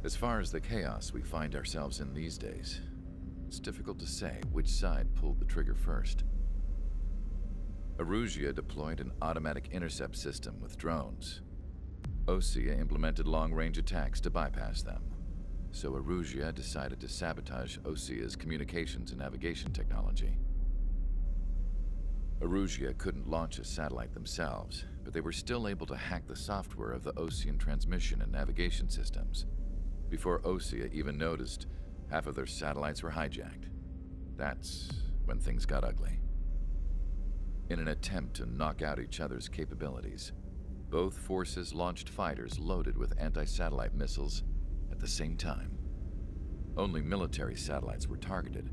As far as the chaos we find ourselves in these days, it's difficult to say which side pulled the trigger first. Erusia deployed an automatic intercept system with drones. Osea implemented long-range attacks to bypass them. So Erusia decided to sabotage Osea's communications and navigation technology. Erusia couldn't launch a satellite themselves, but they were still able to hack the software of the Osean transmission and navigation systems. Before Osea even noticed, half of their satellites were hijacked. That's when things got ugly. In an attempt to knock out each other's capabilities, both forces launched fighters loaded with anti-satellite missiles at the same time. Only military satellites were targeted.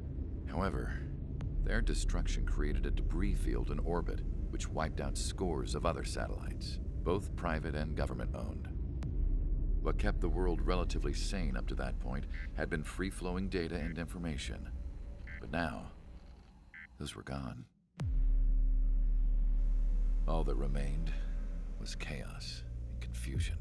However, their destruction created a debris field in orbit, which wiped out scores of other satellites, both private and government-owned. What kept the world relatively sane up to that point had been free-flowing data and information. But now, those were gone. All that remained was chaos and confusion.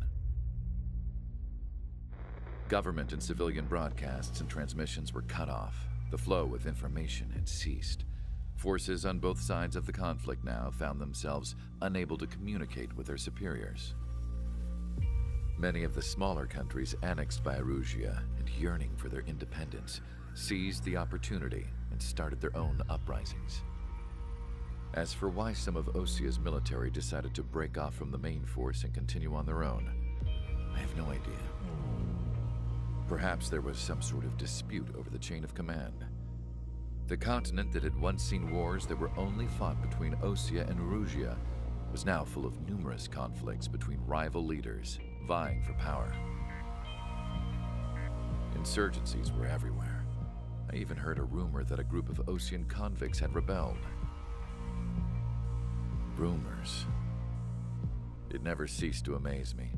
Government and civilian broadcasts and transmissions were cut off. The flow of information had ceased. Forces on both sides of the conflict now found themselves unable to communicate with their superiors. Many of the smaller countries annexed by Erusia and yearning for their independence seized the opportunity and started their own uprisings. As for why some of Osea's military decided to break off from the main force and continue on their own, I have no idea. Perhaps there was some sort of dispute over the chain of command. The continent that had once seen wars that were only fought between Osea and Erusia was now full of numerous conflicts between rival leaders vying for power. Insurgencies were everywhere. I even heard a rumor that a group of Osean convicts had rebelled. Rumors. It never ceased to amaze me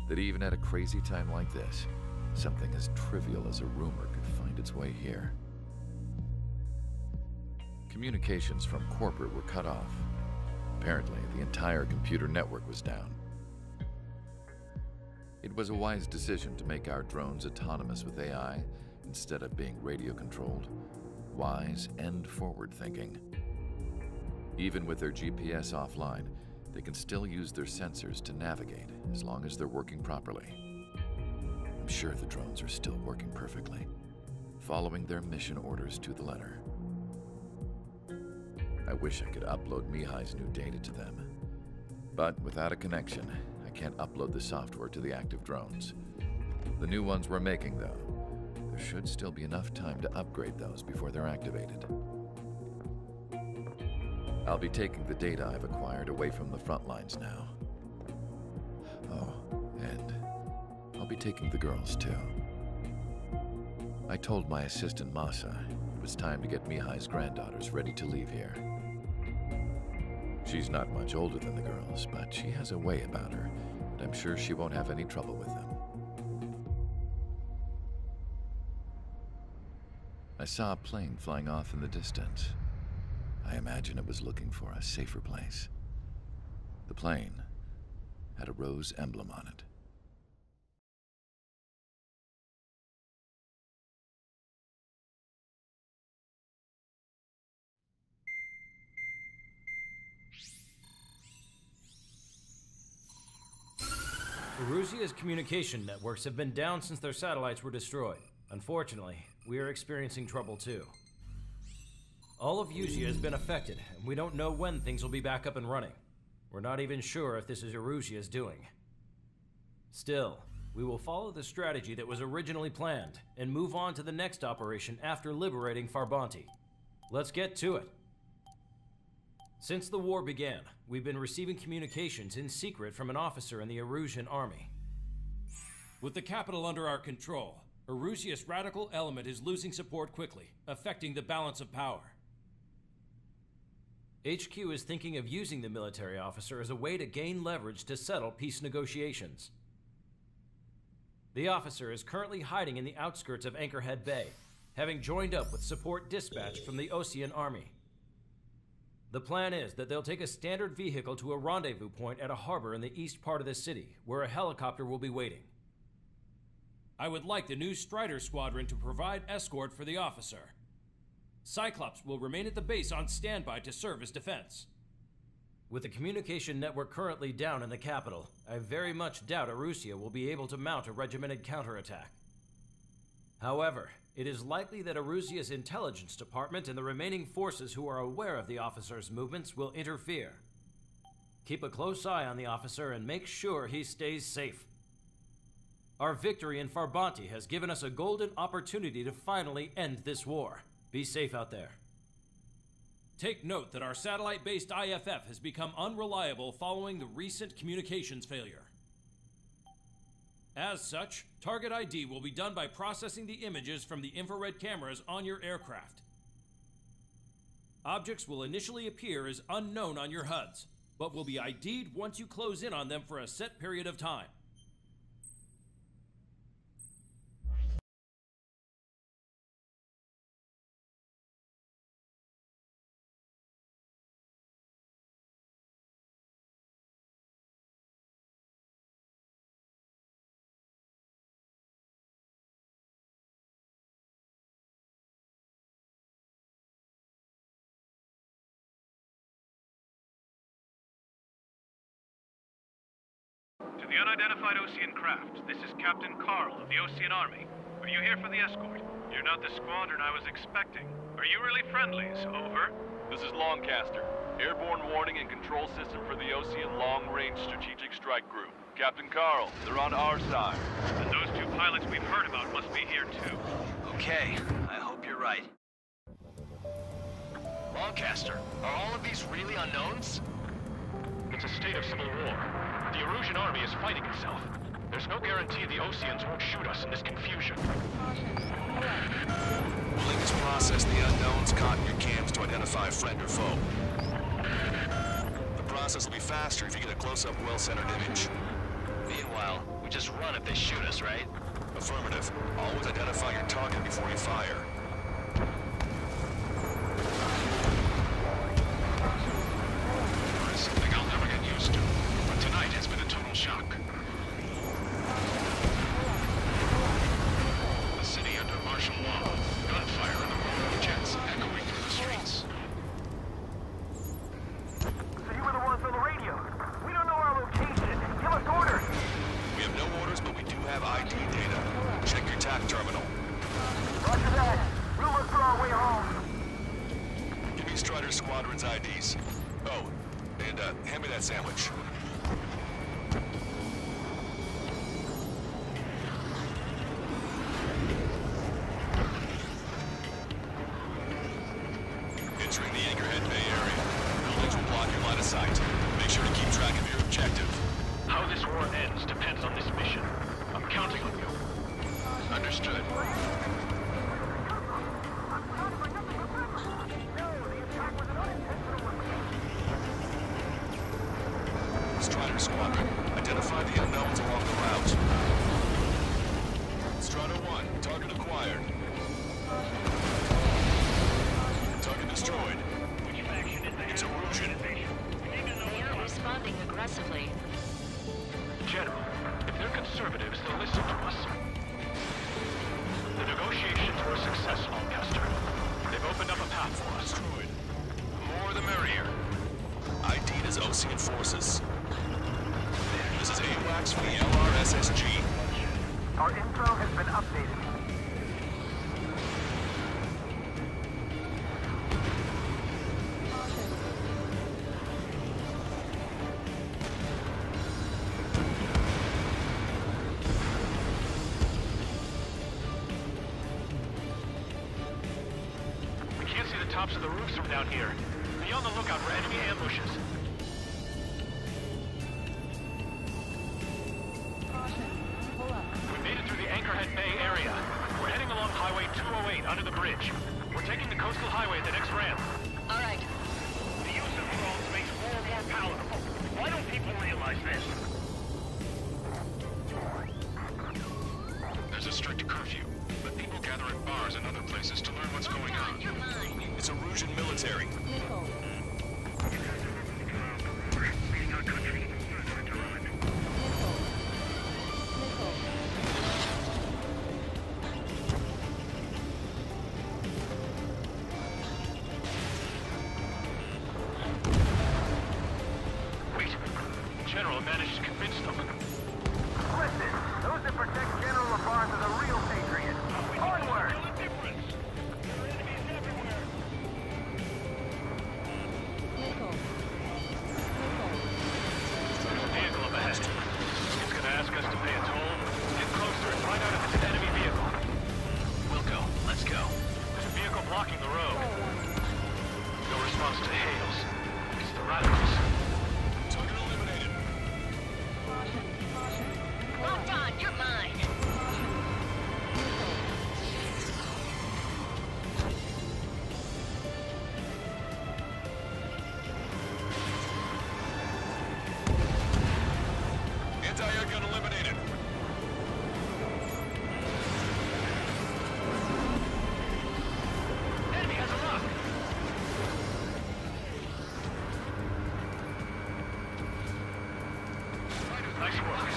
that even at a crazy time like this, something as trivial as a rumor could find its way here. Communications from corporate were cut off. Apparently, the entire computer network was down. It was a wise decision to make our drones autonomous with AI instead of being radio-controlled. Wise and forward-thinking. Even with their GPS offline, they can still use their sensors to navigate as long as they're working properly. I'm sure the drones are still working perfectly, following their mission orders to the letter. I wish I could upload Mihai's new data to them. But without a connection, I can't upload the software to the active drones. The new ones we're making, though, there should still be enough time to upgrade those before they're activated. I'll be taking the data I've acquired away from the front lines now. Oh, and I'll be taking the girls too. I told my assistant Masa it was time to get Mihai's granddaughters ready to leave here. She's not much older than the girls, but she has a way about her, and I'm sure she won't have any trouble with them. I saw a plane flying off in the distance. I imagine it was looking for a safer place. The plane had a rose emblem on it. Erusia's communication networks have been down since their satellites were destroyed. Unfortunately, we are experiencing trouble too. All of Erusia has been affected, and we don't know when things will be back up and running. We're not even sure if this is Erusia's doing. Still, we will follow the strategy that was originally planned, and move on to the next operation after liberating Farbanti. Let's get to it. Since the war began, we've been receiving communications in secret from an officer in the Erusian army. With the capital under our control, Erusia's radical element is losing support quickly, affecting the balance of power. HQ is thinking of using the military officer as a way to gain leverage to settle peace negotiations. The officer is currently hiding in the outskirts of Anchorhead Bay, having joined up with support dispatched from the Osean army. The plan is that they'll take a standard vehicle to a rendezvous point at a harbor in the east part of the city, where a helicopter will be waiting. I would like the new Strider Squadron to provide escort for the officer. Cyclops will remain at the base on standby to serve as defense. With the communication network currently down in the capital, I very much doubt Erusia will be able to mount a regimented counterattack. However, it is likely that Erusia's intelligence department and the remaining forces who are aware of the officer's movements will interfere. Keep a close eye on the officer and make sure he stays safe. Our victory in Farbanti has given us a golden opportunity to finally end this war. Be safe out there. Take note that our satellite-based IFF has become unreliable following the recent communications failure. As such, target ID will be done by processing the images from the infrared cameras on your aircraft. Objects will initially appear as unknown on your HUDs, but will be ID'd once you close in on them for a set period of time. To the unidentified Osean craft, this is Captain Carl of the Osean Army. Are you here for the escort? You're not the squadron I was expecting. Are you really friendlies? Over. This is Longcaster. Airborne warning and control system for the Osean Long-Range Strategic Strike Group. Captain Carl, they're on our side. And those two pilots we've heard about must be here too. Okay, I hope you're right. Longcaster, are all of these really unknowns? It's a state of civil war. The Erusian army is fighting itself. There's no guarantee the Oseans won't shoot us in this confusion. Links process the unknowns caught in your cams to identify friend or foe. The process will be faster if you get a close-up, well-centered image. Meanwhile, we just run if they shoot us, right? Affirmative. Always identify your target before you fire. It's something I'll never get used to, but tonight has been a total shock. The city under martial law. Gunfire and the roar of jets echoing through the streets. So you were the ones on the radio. We don't know our location. Give us orders. We have no orders, but we do have ID data. Check your TAC terminal. Roger that. We'll look for our way home. Give me Strider Squadron's IDs. Oh, and hand me that sandwich. Entering the Anchorhead Bay area. Buildings will block your line of sight. Make sure to keep track of your objective. How this war ends depends on this mission. I'm counting on you. Understood. Strider Squadron, identify the unknowns along the route. Strider 1, target acquired. Target destroyed. It's Erusian. They are responding aggressively. General, if they're conservatives, they'll listen to us. The negotiations were a success, Lancaster. They've opened up a path for us. Destroyed. More the merrier. ID'd as Osean forces. This is AWACS for the LRSSG. Our info has been updated. We can't see the tops of the roofs from down here. Be on the lookout for enemy ambushes. We made it through the Anchorhead Bay area. We're heading along Highway 208 under the bridge. We're taking the coastal highway at the next ramp. All right. The use of drones makes war more palatable. Why don't people realize this? There's a strict curfew, but people gather at bars and other places to learn what's going on. You're mine. It's Erusian military. Leading our country further into ruin. will manage to convince them. Listen, those that protect General LaBarge are the real patriots. Onward! There's a vehicle up ahead. It's gonna ask us to pay a toll. Get closer and find out if it's an enemy vehicle. We'll go. Let's go. There's a vehicle blocking the road. No response to hails. It's the radicals. Target eliminated. Locked on, you're mine. Anti-air gun eliminated. Enemy has a lock. Nice work.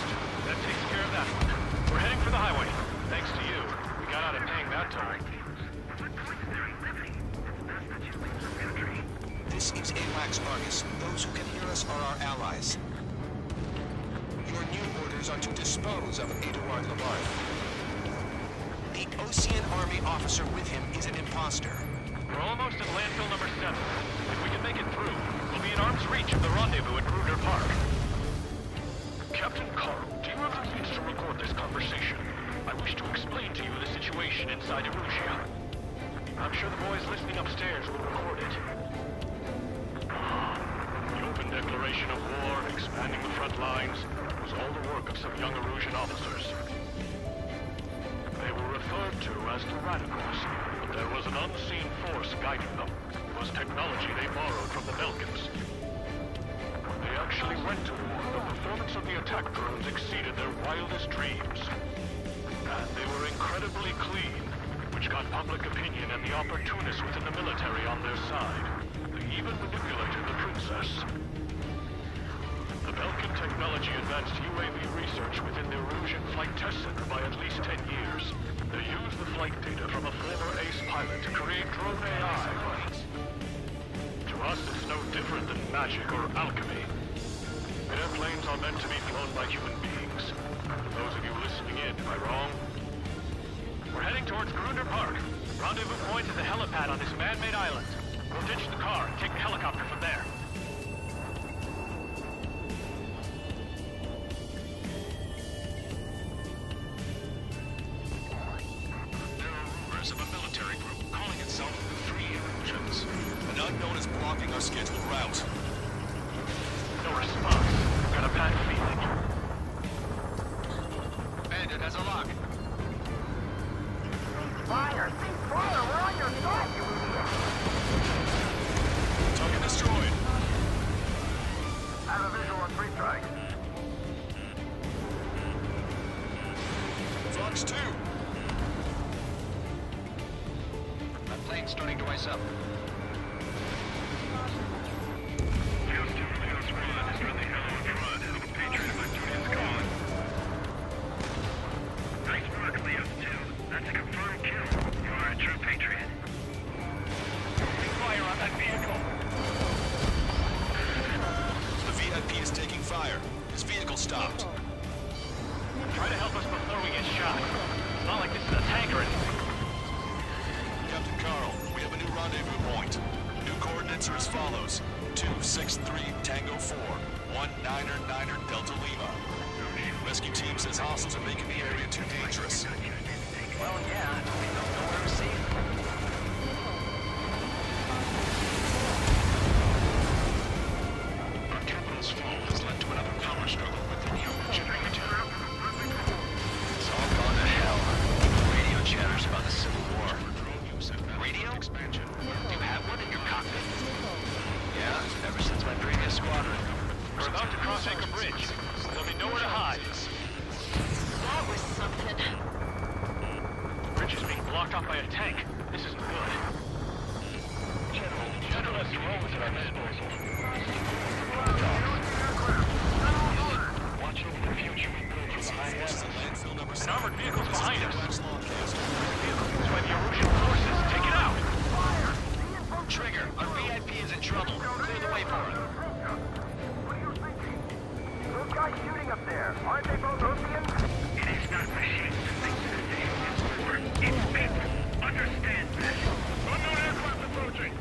That takes care of that one. We're heading for the highway. Thanks to you, we got out of paying that toll. This is AWACS Argus. Those who can hear us are our allies. Your new orders are to dispose of Eduard LaBarge. The Ocean Army officer with him is an imposter. We're almost at landfill number 7. If we can make it through, we'll be in arm's reach of the rendezvous at Gruner Park. Captain Carl, do you have the means to record this conversation? I wish to explain to you the situation inside Erusia. I'm sure the boys listening upstairs will record it. The open declaration of war, expanding the front lines, was all the work of some young Erusian officers. They were referred to as the Radicals, but there was an unseen force guiding them. It was technology they borrowed from the Belkans. When they actually went to war, the performance of the attack drones exceeded their wildest dreams. And they were incredibly clean, which got public opinion and the opportunists within the military on their side. They even manipulated the princess. The Belkan technology advanced UAV research within the Erusian Flight Test Center by at least 10 years. They used the flight data from a former ace pilot to create drone AI. To us, it's no different than magic or alchemy. Airplanes are meant to be flown by human beings. For those of you listening in, am I wrong? We're heading towards Gruner Park. Rendezvous point is a helipad on this man-made island. We'll ditch the car and take the helicopter from there. There are rumors of a military group calling itself the Three Erusians. An unknown is blocking our scheduled route. No response. Got a bad feeling. Bandit has a lock. Fire! Fire! We're on your side, you idiot! Target destroyed. I have a visual on 3 strikes. Fox 2. That plane's starting to ice up. Nice work, Leo 2. That's a confirmed kill. You are a true patriot. Fire on that vehicle. The VIP is taking fire. His vehicle stopped. Try to help us before we get shot. It's not like this is a tank or anything. Captain Carl, we have a new rendezvous point. New coordinates are as follows. 263 Tango 4, 1999 Delta Lima. Rescue team says hostiles are making the area too dangerous. Well, yeah, we don't know where to see them. Our capital's fall has led to another power struggle within the Erusian region. It's all gone to hell. Radio chatters about the Civil War. Radio? Expansion. Do you have one in your cockpit? Yeah, ever since my previous squadron. We're about to cross Anchor Bridge. There'll be nowhere to hide. That was something. The bridge is being blocked off by a tank. guys shooting up there? Aren't they both Oceans? It is not machines that think that the aliens will work. It's people. Understand that. Unknown aircraft approaching.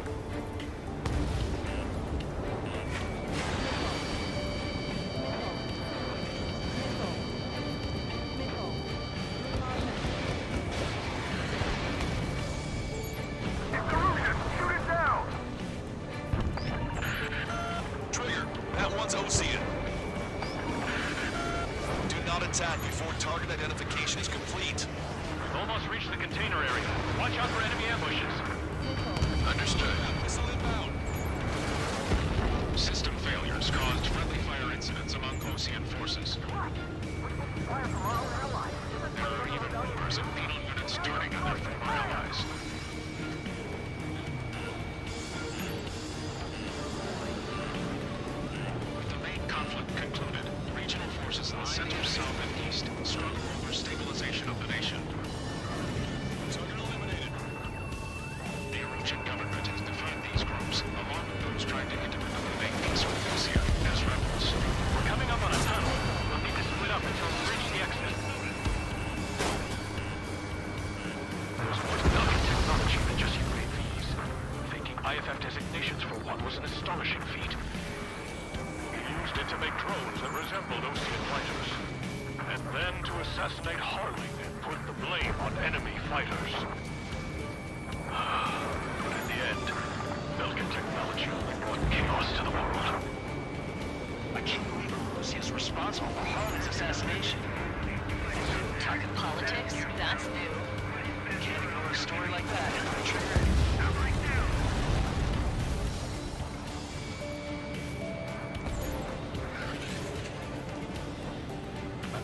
Ocean. Do not attack before target identification is complete. We've almost reached the container area. Watch out for enemy ambushes. Understood. Missile inbound. System failures caused friendly fire incidents among Ocean forces. Fire from our own allies. There are even rumors of penal units turning on their former allies. In the center, south, and east struggle over stabilization of the nation. Target eliminated. The Erusian government has defined these groups, along with those trying to independently make peace with Lucia, as rebels. We're coming up on a tunnel. We'll need to split up until we reach the exit. There's more to Belgian technology than just UAVs. Thinking IFF designations for one was an astonishing feat. Used it to make drones that resembled Ocean fighters. And then to assassinate Harling and put the blame on enemy fighters. But in the end, Belgian technology only brought chaos to the world. I can't believe Lucia's responsible for Harling's assassination. Talking politics? That's new. Can't ignore a story like that.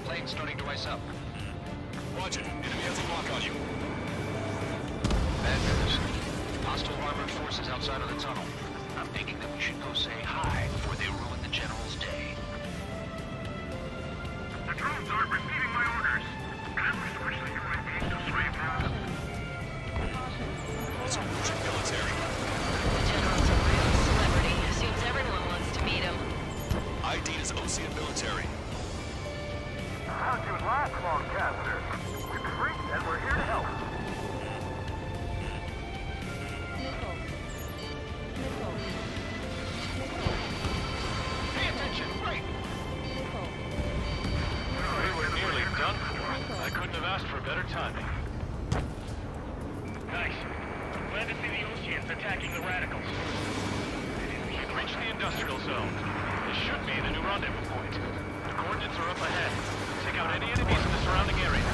Plane starting to ice up. Roger. Enemy has a lock on you. Bad news. Hostile armored forces outside of the tunnel. I'm thinking that we should go say hi before they ruin the General's day. The drones aren't receiving my orders. Can we switch the UAVs to sway path? It's Erusian military. The General's a real celebrity. Seems everyone wants to meet him. ID is Ocean military. How'd you last long, Caster? We're free and we're here to help. Pay attention, right! We were nearly done for. I couldn't have asked for better timing. Nice. Glad to see the Oceans attacking the radicals. We've reached the industrial zone. This should be the new rendezvous point. The coordinates are up ahead. Take out any enemies in the surrounding area.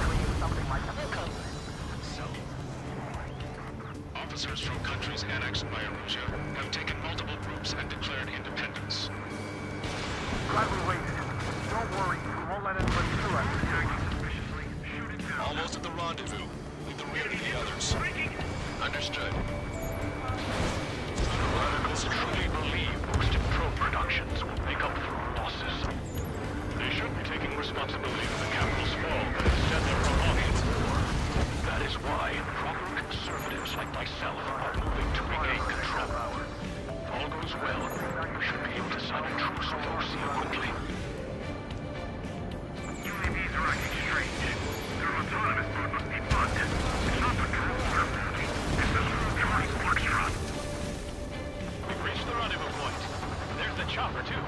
Officers from countries annexed by Erusia have taken multiple groups and declared independence. Glad we waited. Don't worry, we won't let anybody through us. Shoot it down. Almost at the rendezvous. Leave the rear to the others. Understood. The radicals truly believe boosted probe productions will make up for our losses. They should be taking responsibility for the capital's fall, but instead they're prolonging the war. That is why proper conservatives like myself are moving to regain control. If all goes well, we should be able to sign a truce with Ocean quickly. UAVs are acting strange. Their autonomous mode must be bugged. It's not the drones we're attacking. It's the transport truck. We've reached the rendezvous point. There's the chopper, too.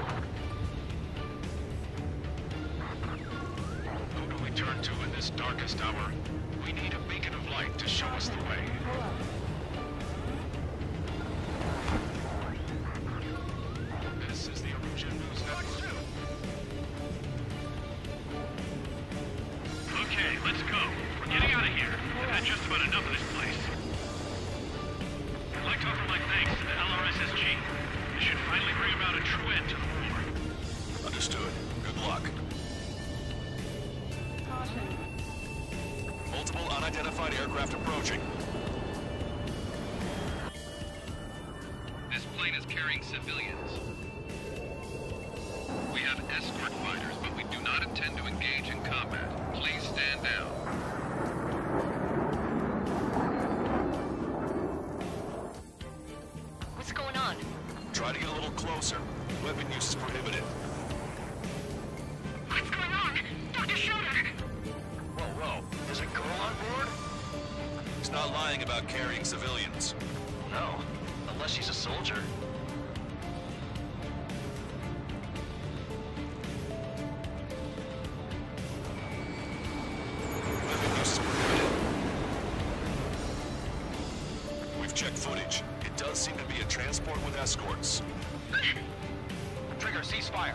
Who do we turn to in this darkest hour? We need a beacon of light to show us the way. This is the Erusian News Network. Okay, let's go. We're getting out of here. I've had just about enough of this place. I'd like to offer my thanks to the LRSSG. This should finally bring about a true end to the war. Understood. Good luck. Multiple unidentified aircraft approaching. This plane is carrying civilians. We have escort fighters, but we do not intend to engage in combat. Please stand down. What's going on? Try to get a little closer. Weapon use is prohibited. saying about carrying civilians? No, unless she's a soldier. We've checked footage. It does seem to be a transport with escorts. Trigger, ceasefire.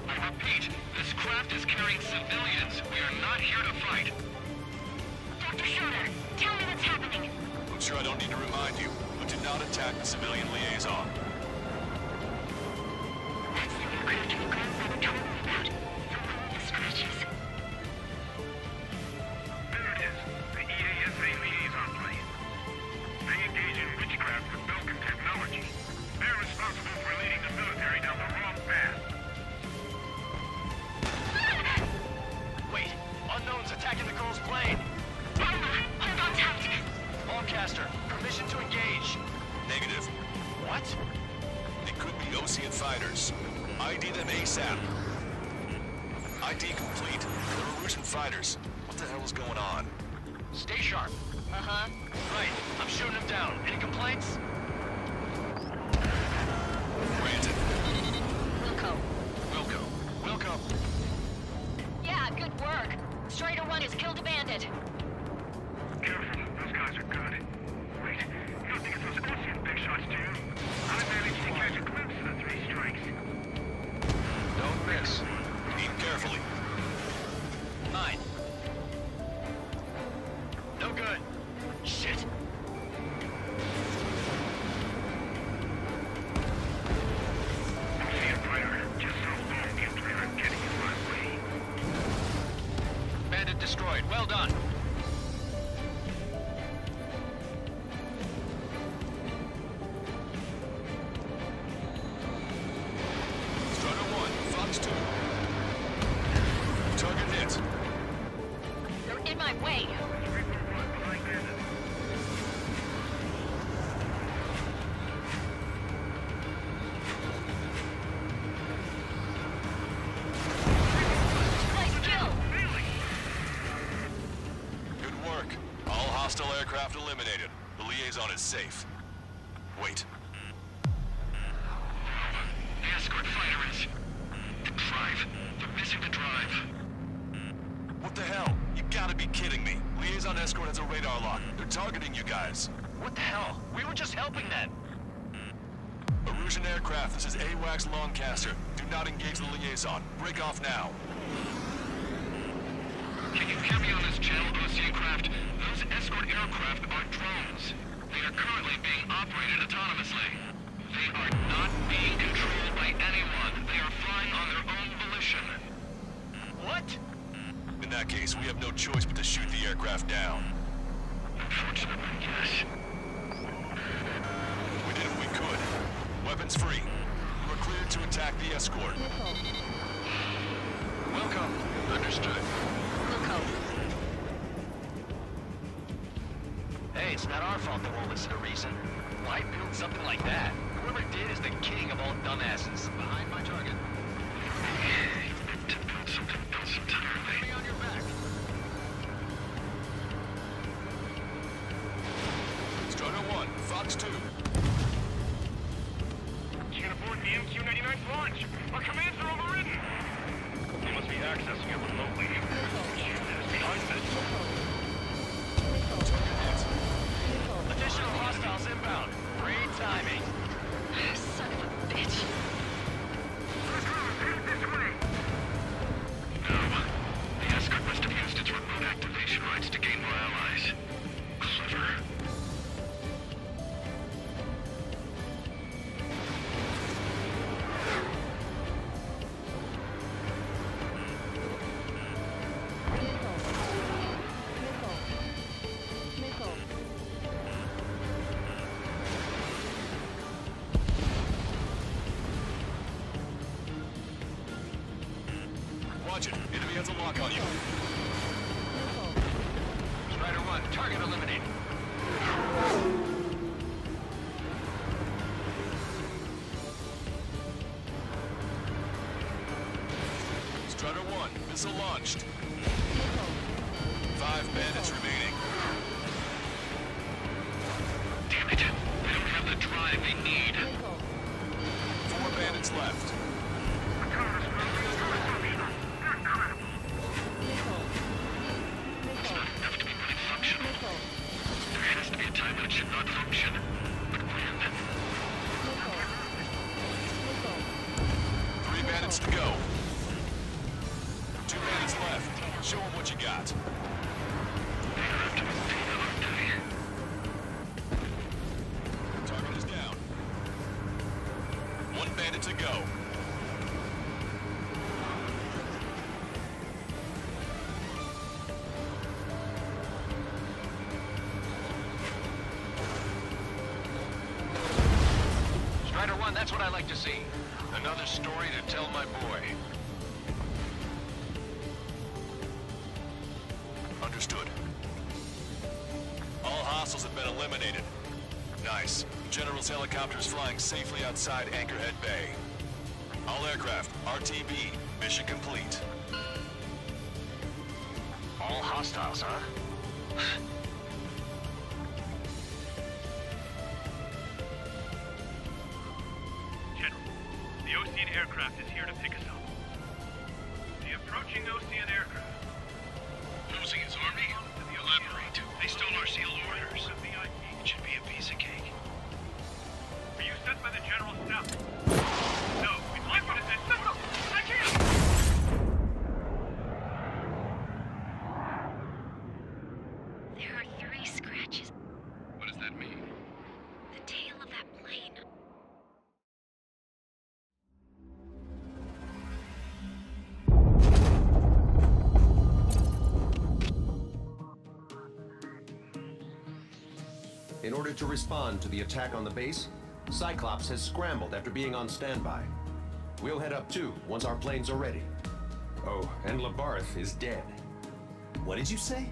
I repeat, this craft is carrying civilians. We are not here to fight. Dr. Schroeder, tell me what's happening. I'm sure I don't need to remind you, but do not attack the civilian liaison. That's the aircraft your grandfather told me about. The one with the scratches. There it is. The EASA liaison plane. They engage in witchcraft with Belkin technology. They're responsible for leading the military down the wrong path. Wait, unknown's attacking the girl's plane. Hold on tight. Lancaster, permission to engage. Negative. What? It could be Ocean fighters. ID them ASAP. ID complete. They're Erusian fighters. What the hell is going on? Stay sharp. Uh-huh. Right, I'm shooting them down. Any complaints? Granted. Wilco. Yeah, good work. Strider 1 has killed a bandit. Careful, those guys are good. Wait, you don't think it's those Ocean big shots, do you? I managed to catch a glimpse of the 3 strikes. Don't miss. Aim carefully. 9. No good. Shit. See a fighter, just so long after I'm getting in my way. Bandit destroyed. Well done. Strider 1, Fox 2. Target hit. They're in my way. Nice kill. Good work. All hostile aircraft eliminated. The liaison is safe. Wait. The escort fighter is... The drive. They're missing the drive. What the hell? You gotta be kidding me. Liaison escort has a radar lock. They're targeting you guys. What the hell? We were just helping them. Erusian aircraft, this is AWACS Lancaster. Do not engage the liaison. Break off now. Can you hear me on this channel, Ocean craft? Those escort aircraft are drones. They are currently being operated autonomously. They are not being controlled by anyone. They are flying on their own volition. What? In that case, we have no choice but to shoot the aircraft down. Unfortunately, yes. We did what we could. Weapons free. You are cleared to attack the escort. Welcome. Understood. Hey, it's not our fault they won't listen to reason. Why build something like that? Whoever did is the king of all dumbasses. Behind my target. To build something else entirely. Be on your back. Strider 1, Fox 2. Can't aboard the MQ-99's launch. Our commands are overridden. They must be accessing it remotely. Who's behind this? Additional hostiles inbound. Great timing. Son of a bitch. This way. No. The escort must have used its remote activation rights to gain more allies. Clever. Watch it. Enemy has a lock on you. Strider 1, target eliminated. Strider 1, missile launched. 5 bandits remaining. they need. 4 bandits left. It's not enough to be fully functional. There has to be a time when it should not function. But when? 3 bandits to go. 2 bandits left. Show them what you got. They have to maintain a hard day. Target is down. 1 bandit to go. Strider 1, that's what I like to see. Another story to tell my boy. Understood. All hostiles have been eliminated. Nice. General's helicopter is flying safely outside Anchorhead Bay. All aircraft, RTB, mission complete. All hostiles, huh? General, the Ocean aircraft is here to pick us up. The approaching Ocean aircraft. Losing his army? Elaborate. They stole our sealed orders. It should be a piece of cake. Are you sent by the General's staff? No, we'd like you to send someone. I can't! There are 3 scratches. What does that mean? The tail of that plane. In order to respond to the attack on the base, Cyclops has scrambled after being on standby. We'll head up too, once our planes are ready. Oh, and Labarth is dead. What did you say?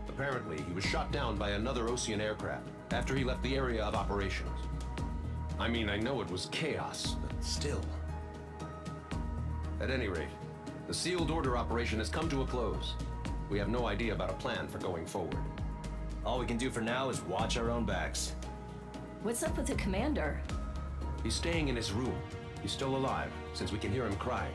Apparently, he was shot down by another Ocean aircraft after he left the area of operations. I mean, I know it was chaos, but still. At any rate, the sealed order operation has come to a close. We have no idea about a plan for going forward. All we can do for now is watch our own backs. What's up with the commander? He's staying in his room. He's still alive, since we can hear him cry.